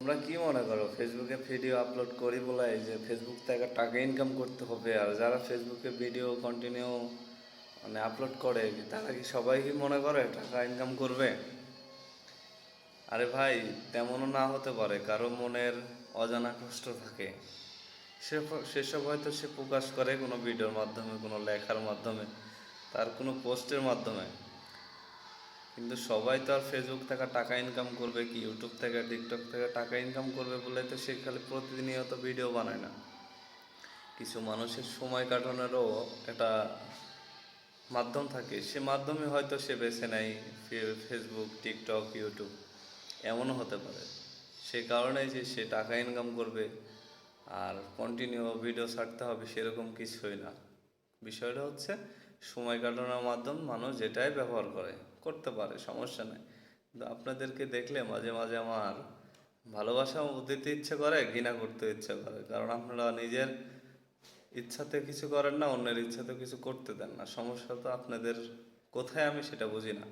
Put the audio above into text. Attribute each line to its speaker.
Speaker 1: তোমরা কি মনে করো ফেসবুকে ভিডিও আপলোড করি বলে যে ফেসবুক থেকে টাকা ইনকাম করতে হবে? আর যারা ফেসবুকে ভিডিও কন্টিনিউ আপলোড করে তারা কি সবাই কি মনে করে টাকা ইনকাম করবে? আরে ভাই, তেমনও না হতে পারে। কারো মনের অজানা কষ্ট থাকে, সেসব হয়তো সে প্রকাশ করে কোনো ভিডিওর মাধ্যমে, কোনো লেখার মাধ্যমে, তার কোনো পোস্টের মাধ্যমে। কিন্তু সবাই তো আর ফেসবুক থেকে টাকা ইনকাম করবে কি ইউটিউব থেকে টিকটক থেকে টাকা ইনকাম করবে বলে তো সে খালি প্রতিনিয়ত ভিডিও বানায় না। কিছু মানুষের সময় কাটানোরও একটা মাধ্যম থাকে, সে মাধ্যমে হয়তো সে বেছে নেয় ফেসবুক, টিকটক, ইউটিউব। এমনও হতে পারে সে কারণে যে সে টাকা ইনকাম করবে আর কন্টিনিউ ভিডিও ছাড়তে হবে সেরকম কিছুই না। বিষয়টা হচ্ছে সময় কাটানোর মাধ্যম, মানুষ যেটাই ব্যবহার করতে পারে, সমস্যা নেই। কিন্তু আপনাদেরকে দেখলে মাঝে মাঝে আমার ভালোবাসা দিতে ইচ্ছে করে, ঘৃণা করতে ইচ্ছে করে। কারণ আপনারা নিজের ইচ্ছাতে কিছু করেন না, অন্যের ইচ্ছাতে কিছু করতে দেন না। সমস্যা তো আপনাদের কোথায় আমি সেটা বুঝি না।